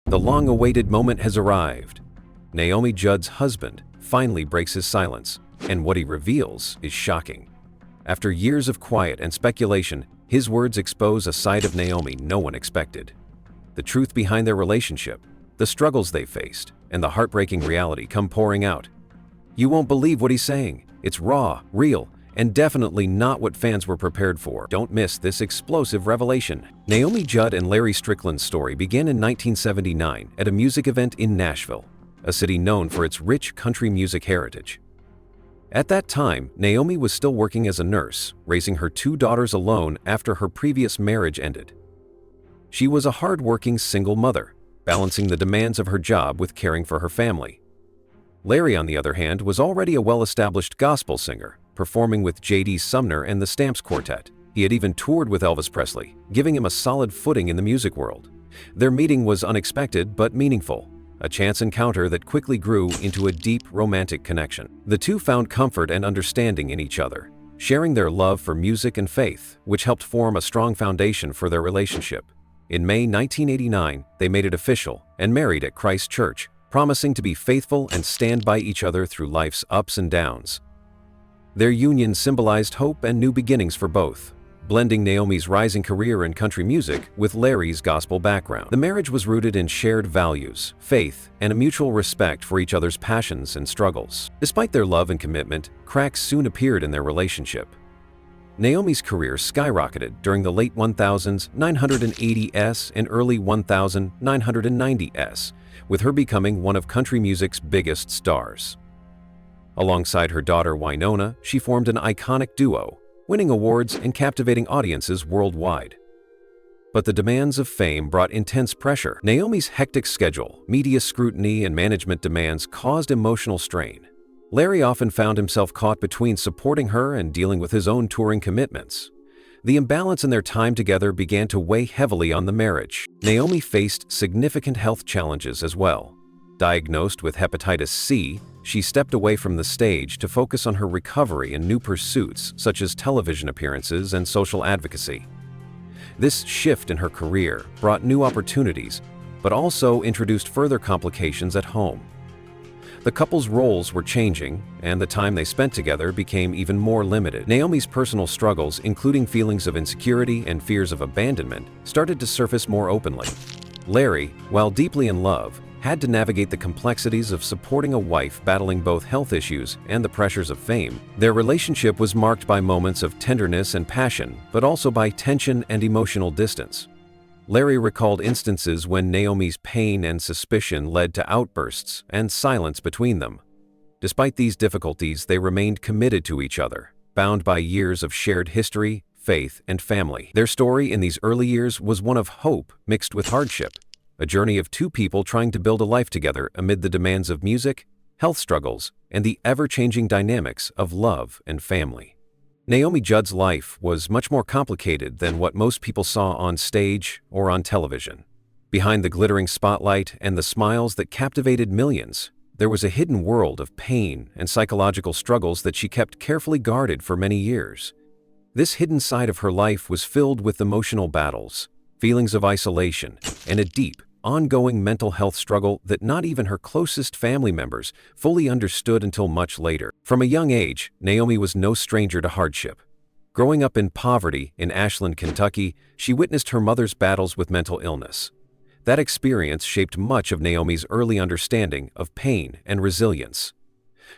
The long-awaited moment has arrived. Naomi Judd's husband finally breaks his silence, and what he reveals is shocking. After years of quiet and speculation, his words expose a side of Naomi no one expected. The truth behind their relationship, the struggles they faced, and the heartbreaking reality come pouring out. You won't believe what he's saying. It's raw, real, and definitely not what fans were prepared for. Don't miss this explosive revelation. Naomi Judd and Larry Strickland's story began in 1979 at a music event in Nashville, a city known for its rich country music heritage. At that time, Naomi was still working as a nurse, raising her two daughters alone after her previous marriage ended. She was a hard-working single mother, balancing the demands of her job with caring for her family. Larry, on the other hand, was already a well-established gospel singer, performing with J.D. Sumner and the Stamps Quartet. He had even toured with Elvis Presley, giving him a solid footing in the music world. Their meeting was unexpected but meaningful, a chance encounter that quickly grew into a deep romantic connection. The two found comfort and understanding in each other, sharing their love for music and faith, which helped form a strong foundation for their relationship. In May 1989, they made it official and married at Christ Church, promising to be faithful and stand by each other through life's ups and downs. Their union symbolized hope and new beginnings for both, blending Naomi's rising career in country music with Larry's gospel background. The marriage was rooted in shared values, faith, and a mutual respect for each other's passions and struggles. Despite their love and commitment, cracks soon appeared in their relationship. Naomi's career skyrocketed during the late 1980s and early 1990s, with her becoming one of country music's biggest stars. Alongside her daughter Winona, she formed an iconic duo, winning awards and captivating audiences worldwide. But the demands of fame brought intense pressure. Naomi's hectic schedule, media scrutiny, and management demands caused emotional strain. Larry often found himself caught between supporting her and dealing with his own touring commitments. The imbalance in their time together began to weigh heavily on the marriage. Naomi faced significant health challenges as well. Diagnosed with hepatitis C, she stepped away from the stage to focus on her recovery and new pursuits such as television appearances and social advocacy. This shift in her career brought new opportunities, but also introduced further complications at home. The couple's roles were changing, and the time they spent together became even more limited. Naomi's personal struggles, including feelings of insecurity and fears of abandonment, started to surface more openly. Larry, while deeply in love, had to navigate the complexities of supporting a wife battling both health issues and the pressures of fame. Their relationship was marked by moments of tenderness and passion, but also by tension and emotional distance. Larry recalled instances when Naomi's pain and suspicion led to outbursts and silence between them. Despite these difficulties, they remained committed to each other, bound by years of shared history, faith, and family. Their story in these early years was one of hope mixed with hardship, a journey of two people trying to build a life together amid the demands of music, health struggles, and the ever-changing dynamics of love and family. Naomi Judd's life was much more complicated than what most people saw on stage or on television. Behind the glittering spotlight and the smiles that captivated millions, there was a hidden world of pain and psychological struggles that she kept carefully guarded for many years. This hidden side of her life was filled with emotional battles, feelings of isolation, and a deep, ongoing mental health struggle that not even her closest family members fully understood until much later. From a young age, Naomi was no stranger to hardship. Growing up in poverty in Ashland, Kentucky, she witnessed her mother's battles with mental illness. That experience shaped much of Naomi's early understanding of pain and resilience.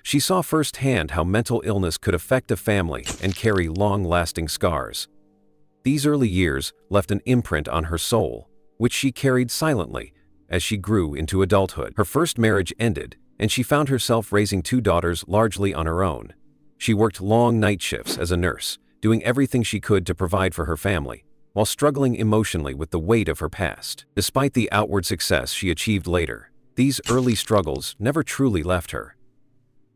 She saw firsthand how mental illness could affect a family and carry long-lasting scars. These early years left an imprint on her soul, which she carried silently as she grew into adulthood. Her first marriage ended, and she found herself raising two daughters largely on her own. She worked long night shifts as a nurse, doing everything she could to provide for her family, while struggling emotionally with the weight of her past. Despite the outward success she achieved later, these early struggles never truly left her.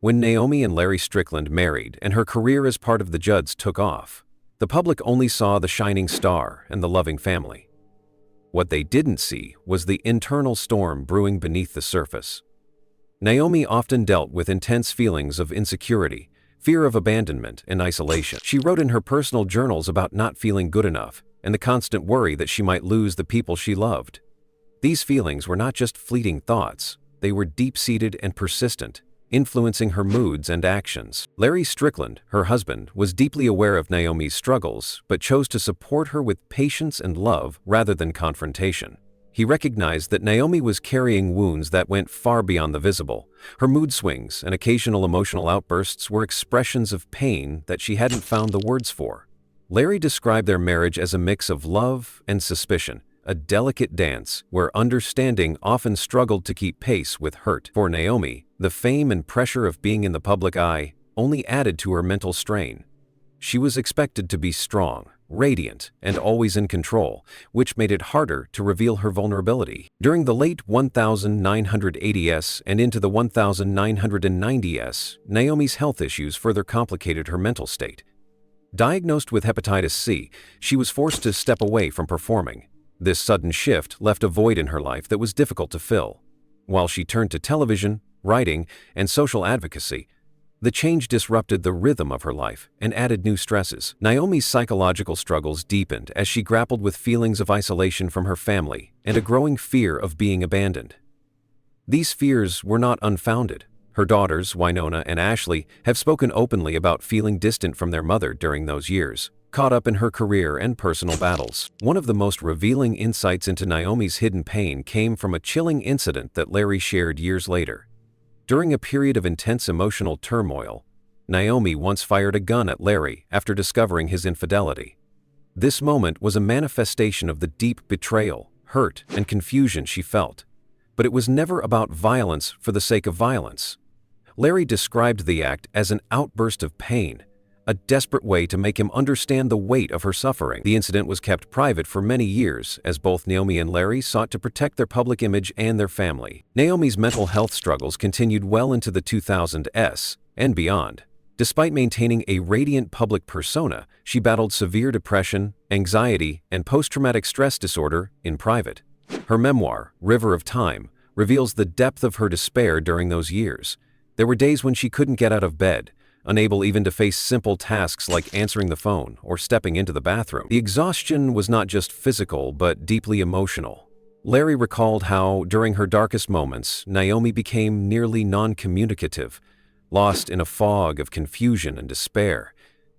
When Naomi and Larry Strickland married and her career as part of the Judds took off, the public only saw the shining star and the loving family. What they didn't see was the internal storm brewing beneath the surface. Naomi often dealt with intense feelings of insecurity, fear of abandonment, and isolation. She wrote in her personal journals about not feeling good enough and the constant worry that she might lose the people she loved. These feelings were not just fleeting thoughts, they were deep-seated and persistent, influencing her moods and actions. Larry Strickland, her husband, was deeply aware of Naomi's struggles, but chose to support her with patience and love rather than confrontation. He recognized that Naomi was carrying wounds that went far beyond the visible. Her mood swings and occasional emotional outbursts were expressions of pain that she hadn't found the words for. Larry described their marriage as a mix of love and suspicion, a delicate dance where understanding often struggled to keep pace with hurt. For Naomi, the fame and pressure of being in the public eye only added to her mental strain. She was expected to be strong, radiant, and always in control, which made it harder to reveal her vulnerability. During the late 1980s and into the 1990s, Naomi's health issues further complicated her mental state. Diagnosed with hepatitis C, she was forced to step away from performing. This sudden shift left a void in her life that was difficult to fill. While she turned to television, writing, and social advocacy, the change disrupted the rhythm of her life and added new stresses. Naomi's psychological struggles deepened as she grappled with feelings of isolation from her family and a growing fear of being abandoned. These fears were not unfounded. Her daughters, Wynonna and Ashley, have spoken openly about feeling distant from their mother during those years, caught up in her career and personal battles. One of the most revealing insights into Naomi's hidden pain came from a chilling incident that Larry shared years later. During a period of intense emotional turmoil, Naomi once fired a gun at Larry after discovering his infidelity. This moment was a manifestation of the deep betrayal, hurt, and confusion she felt. But it was never about violence for the sake of violence. Larry described the act as an outburst of pain, a desperate way to make him understand the weight of her suffering. The incident was kept private for many years as both Naomi and Larry sought to protect their public image and their family. Naomi's mental health struggles continued well into the 2000s and beyond. Despite maintaining a radiant public persona, she battled severe depression, anxiety, and post-traumatic stress disorder in private. Her memoir, River of Time, reveals the depth of her despair during those years. There were days when she couldn't get out of bed, unable even to face simple tasks like answering the phone or stepping into the bathroom. The exhaustion was not just physical, but deeply emotional. Larry recalled how, during her darkest moments, Naomi became nearly non-communicative, lost in a fog of confusion and despair.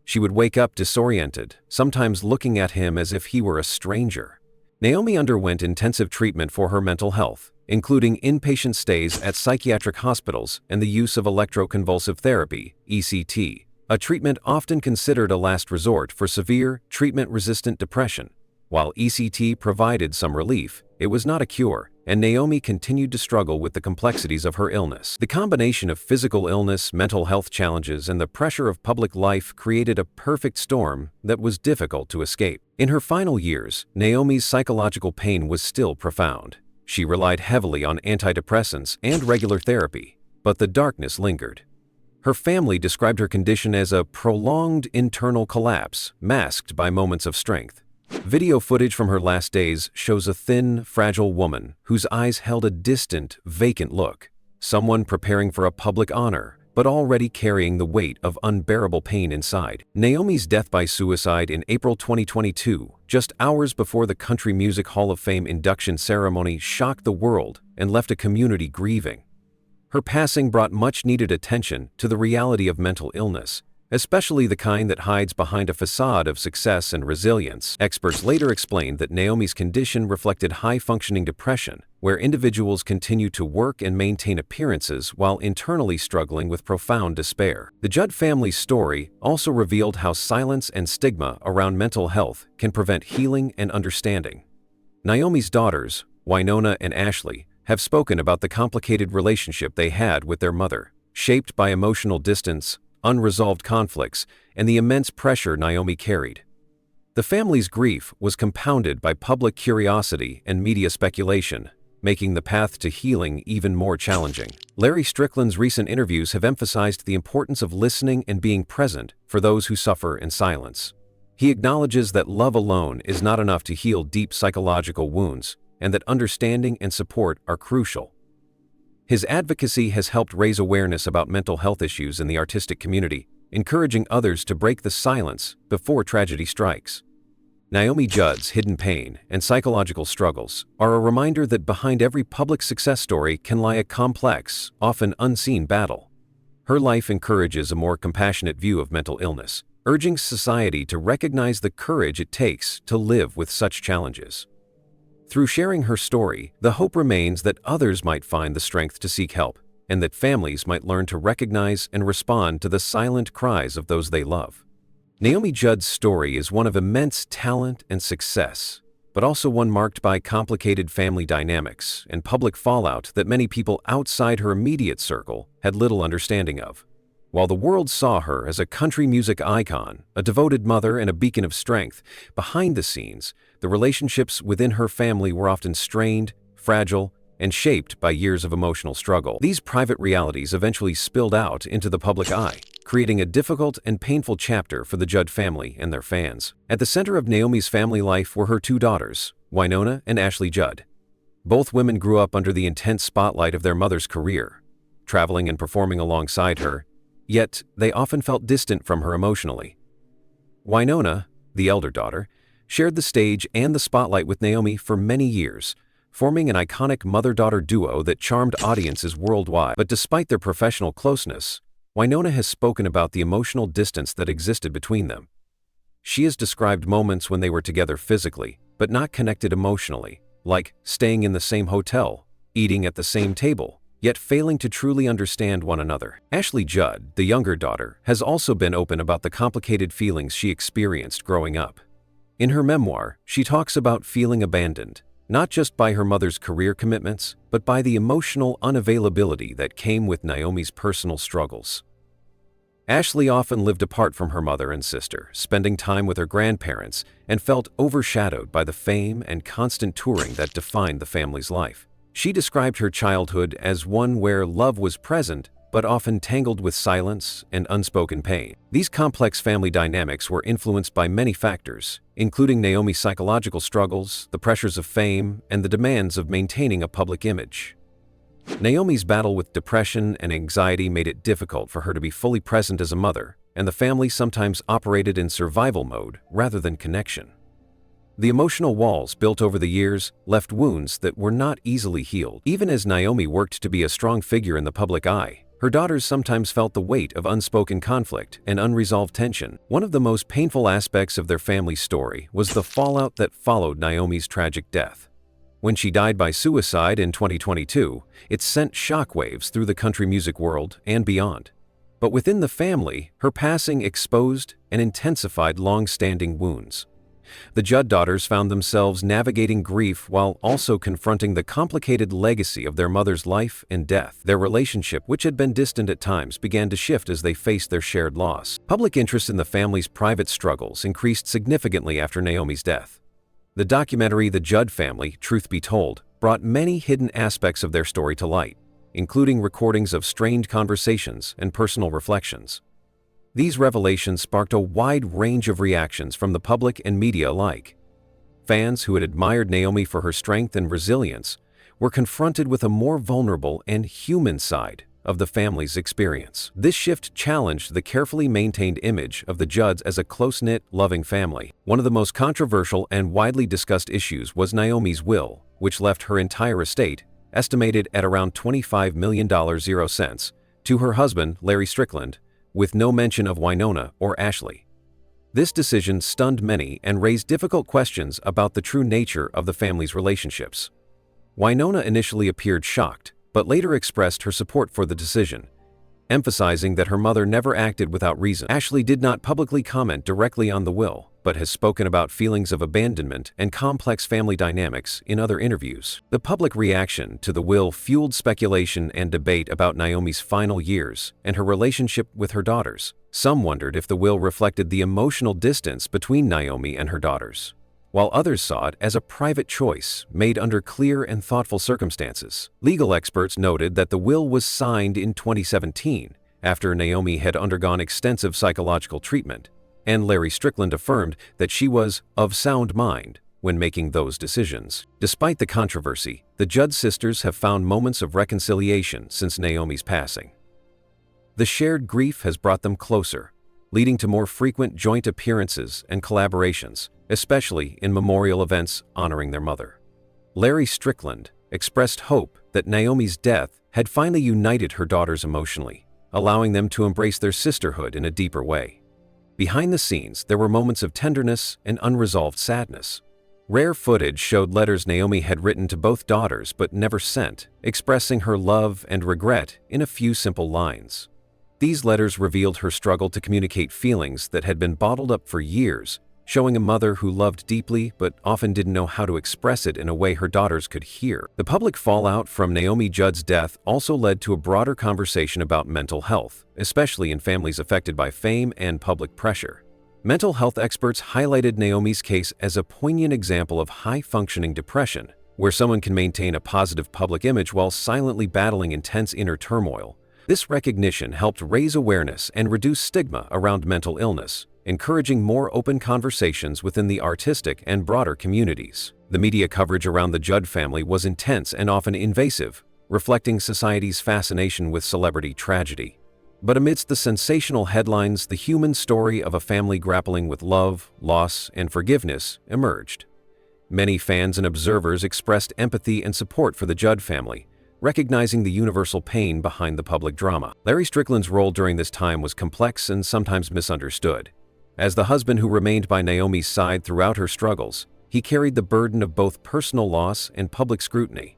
She would wake up disoriented, sometimes looking at him as if he were a stranger. Naomi underwent intensive treatment for her mental health, including inpatient stays at psychiatric hospitals and the use of electroconvulsive therapy, ECT, a treatment often considered a last resort for severe, treatment-resistant depression. While ECT provided some relief, it was not a cure, and Naomi continued to struggle with the complexities of her illness. The combination of physical illness, mental health challenges, and the pressure of public life created a perfect storm that was difficult to escape. In her final years, Naomi's psychological pain was still profound. She relied heavily on antidepressants and regular therapy, but the darkness lingered. Her family described her condition as a prolonged internal collapse, masked by moments of strength. Video footage from her last days shows a thin, fragile woman whose eyes held a distant, vacant look. Someone preparing for a public honor, but already carrying the weight of unbearable pain inside. Naomi's death by suicide in April 2022, just hours before the Country Music Hall of Fame induction ceremony, shocked the world and left a community grieving. Her passing brought much-needed attention to the reality of mental illness, especially the kind that hides behind a facade of success and resilience. Experts later explained that Naomi's condition reflected high-functioning depression, where individuals continue to work and maintain appearances while internally struggling with profound despair. The Judd family's story also revealed how silence and stigma around mental health can prevent healing and understanding. Naomi's daughters, Wynonna and Ashley, have spoken about the complicated relationship they had with their mother, shaped by emotional distance, unresolved conflicts, and the immense pressure Naomi carried. The family's grief was compounded by public curiosity and media speculation, making the path to healing even more challenging. Larry Strickland's recent interviews have emphasized the importance of listening and being present for those who suffer in silence. He acknowledges that love alone is not enough to heal deep psychological wounds, and that understanding and support are crucial. His advocacy has helped raise awareness about mental health issues in the artistic community, encouraging others to break the silence before tragedy strikes. Naomi Judd's hidden pain and psychological struggles are a reminder that behind every public success story can lie a complex, often unseen battle. Her life encourages a more compassionate view of mental illness, urging society to recognize the courage it takes to live with such challenges. Through sharing her story, the hope remains that others might find the strength to seek help, and that families might learn to recognize and respond to the silent cries of those they love. Naomi Judd's story is one of immense talent and success, but also one marked by complicated family dynamics and public fallout that many people outside her immediate circle had little understanding of. While the world saw her as a country music icon, a devoted mother, and a beacon of strength, behind the scenes, the relationships within her family were often strained, fragile, and shaped by years of emotional struggle. These private realities eventually spilled out into the public eye, creating a difficult and painful chapter for the Judd family and their fans. At the center of Naomi's family life were her two daughters, Wynonna and Ashley Judd. Both women grew up under the intense spotlight of their mother's career, traveling and performing alongside her, yet they often felt distant from her emotionally. Wynonna, the elder daughter, shared the stage and the spotlight with Naomi for many years, forming an iconic mother-daughter duo that charmed audiences worldwide. But despite their professional closeness, Wynonna has spoken about the emotional distance that existed between them. She has described moments when they were together physically, but not connected emotionally, like staying in the same hotel, eating at the same table, yet failing to truly understand one another. Ashley Judd, the younger daughter, has also been open about the complicated feelings she experienced growing up. In her memoir, she talks about feeling abandoned, not just by her mother's career commitments, but by the emotional unavailability that came with Naomi's personal struggles. Ashley often lived apart from her mother and sister, spending time with her grandparents, and felt overshadowed by the fame and constant touring that defined the family's life. She described her childhood as one where love was present, but often tangled with silence and unspoken pain. These complex family dynamics were influenced by many factors, including Naomi's psychological struggles, the pressures of fame, and the demands of maintaining a public image. Naomi's battle with depression and anxiety made it difficult for her to be fully present as a mother, and the family sometimes operated in survival mode rather than connection. The emotional walls built over the years left wounds that were not easily healed. Even as Naomi worked to be a strong figure in the public eye, her daughters sometimes felt the weight of unspoken conflict and unresolved tension. One of the most painful aspects of their family story was the fallout that followed Naomi's tragic death. When she died by suicide in 2022, it sent shockwaves through the country music world and beyond. But within the family, her passing exposed and intensified long-standing wounds. The Judd daughters found themselves navigating grief while also confronting the complicated legacy of their mother's life and death. Their relationship, which had been distant at times, began to shift as they faced their shared loss. Public interest in the family's private struggles increased significantly after Naomi's death. The documentary The Judd Family, Truth Be Told, brought many hidden aspects of their story to light, including recordings of strained conversations and personal reflections. These revelations sparked a wide range of reactions from the public and media alike. Fans who had admired Naomi for her strength and resilience were confronted with a more vulnerable and human side of the family's experience. This shift challenged the carefully maintained image of the Judds as a close-knit, loving family. One of the most controversial and widely discussed issues was Naomi's will, which left her entire estate, estimated at around $25 million, to her husband, Larry Strickland, with no mention of Wynonna or Ashley. This decision stunned many and raised difficult questions about the true nature of the family's relationships. Wynonna initially appeared shocked, but later expressed her support for the decision, emphasizing that her mother never acted without reason. Ashley did not publicly comment directly on the will, but has spoken about feelings of abandonment and complex family dynamics in other interviews. The public reaction to the will fueled speculation and debate about Naomi's final years and her relationship with her daughters. Some wondered if the will reflected the emotional distance between Naomi and her daughters, while others saw it as a private choice made under clear and thoughtful circumstances. Legal experts noted that the will was signed in 2017 after Naomi had undergone extensive psychological treatment, and Larry Strickland affirmed that she was of sound mind when making those decisions. Despite the controversy, the Judd sisters have found moments of reconciliation since Naomi's passing. The shared grief has brought them closer, leading to more frequent joint appearances and collaborations, especially in memorial events honoring their mother. Larry Strickland expressed hope that Naomi's death had finally united her daughters emotionally, allowing them to embrace their sisterhood in a deeper way. Behind the scenes, there were moments of tenderness and unresolved sadness. Rare footage showed letters Naomi had written to both daughters but never sent, expressing her love and regret in a few simple lines. These letters revealed her struggle to communicate feelings that had been bottled up for years, showing a mother who loved deeply but often didn't know how to express it in a way her daughters could hear. The public fallout from Naomi Judd's death also led to a broader conversation about mental health, especially in families affected by fame and public pressure. Mental health experts highlighted Naomi's case as a poignant example of high-functioning depression, where someone can maintain a positive public image while silently battling intense inner turmoil. This recognition helped raise awareness and reduce stigma around mental illness, encouraging more open conversations within the artistic and broader communities. The media coverage around the Judd family was intense and often invasive, reflecting society's fascination with celebrity tragedy. But amidst the sensational headlines, the human story of a family grappling with love, loss, and forgiveness emerged. Many fans and observers expressed empathy and support for the Judd family, recognizing the universal pain behind the public drama. Larry Strickland's role during this time was complex and sometimes misunderstood. As the husband who remained by Naomi's side throughout her struggles, he carried the burden of both personal loss and public scrutiny.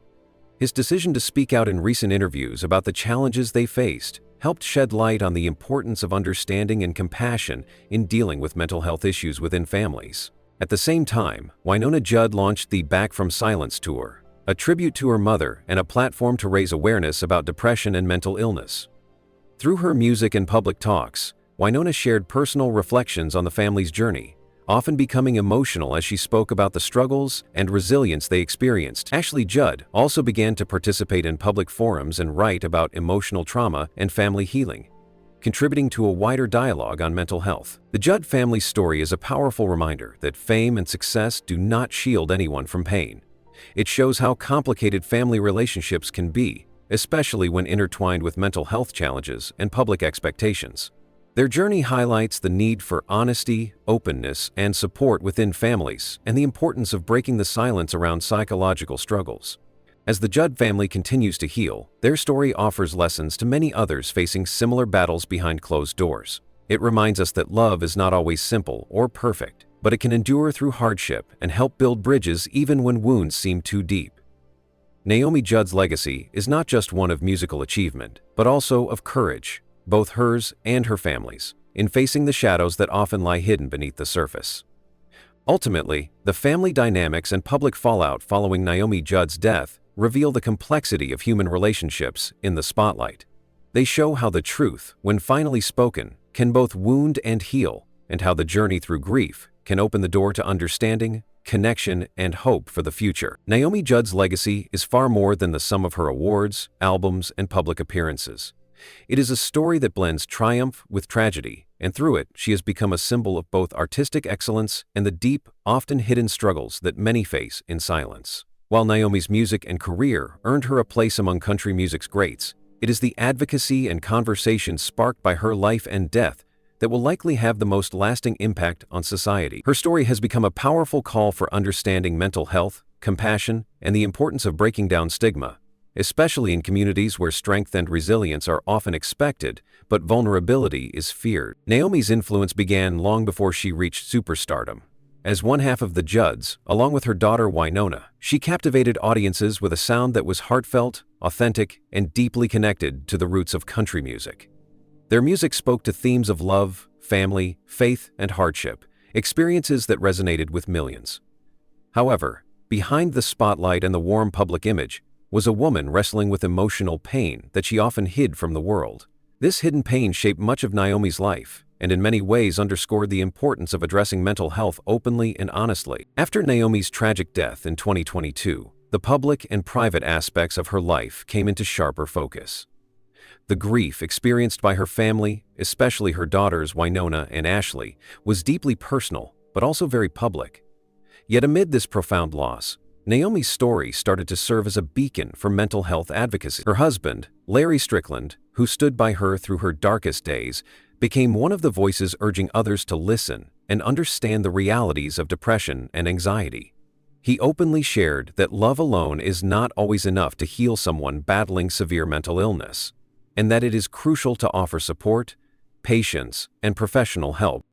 His decision to speak out in recent interviews about the challenges they faced helped shed light on the importance of understanding and compassion in dealing with mental health issues within families. At the same time, Naomi Judd launched the Back from Silence tour, a tribute to her mother and a platform to raise awareness about depression and mental illness. Through her music and public talks, Naomi shared personal reflections on the family's journey, often becoming emotional as she spoke about the struggles and resilience they experienced. Ashley Judd also began to participate in public forums and write about emotional trauma and family healing, contributing to a wider dialogue on mental health. The Judd family's story is a powerful reminder that fame and success do not shield anyone from pain. It shows how complicated family relationships can be, especially when intertwined with mental health challenges and public expectations. Their journey highlights the need for honesty, openness, and support within families, and the importance of breaking the silence around psychological struggles. As the Judd family continues to heal, their story offers lessons to many others facing similar battles behind closed doors. It reminds us that love is not always simple or perfect, but it can endure through hardship and help build bridges even when wounds seem too deep. Naomi Judd's legacy is not just one of musical achievement, but also of courage, both hers and her family's, in facing the shadows that often lie hidden beneath the surface. Ultimately, the family dynamics and public fallout following Naomi Judd's death reveal the complexity of human relationships in the spotlight. They show how the truth, when finally spoken, can both wound and heal, and how the journey through grief can open the door to understanding, connection, and hope for the future. Naomi Judd's legacy is far more than the sum of her awards, albums, and public appearances. It is a story that blends triumph with tragedy, and through it, she has become a symbol of both artistic excellence and the deep, often hidden struggles that many face in silence. While Naomi's music and career earned her a place among country music's greats, it is the advocacy and conversation sparked by her life and death that will likely have the most lasting impact on society. Her story has become a powerful call for understanding mental health, compassion, and the importance of breaking down stigma, especially in communities where strength and resilience are often expected, but vulnerability is feared. Naomi's influence began long before she reached superstardom. As one half of the Judds, along with her daughter Naomi, she captivated audiences with a sound that was heartfelt, authentic, and deeply connected to the roots of country music. Their music spoke to themes of love, family, faith, and hardship, experiences that resonated with millions. However, behind the spotlight and the warm public image was a woman wrestling with emotional pain that she often hid from the world. This hidden pain shaped much of Naomi's life, and in many ways underscored the importance of addressing mental health openly and honestly. After Naomi's tragic death in 2022, the public and private aspects of her life came into sharper focus. The grief experienced by her family, especially her daughters Naomi and Ashley, was deeply personal, but also very public. Yet amid this profound loss, Naomi's story started to serve as a beacon for mental health advocacy. Her husband, Larry Strickland, who stood by her through her darkest days, became one of the voices urging others to listen and understand the realities of depression and anxiety. He openly shared that love alone is not always enough to heal someone battling severe mental illness, and that it is crucial to offer support, patience, and professional help.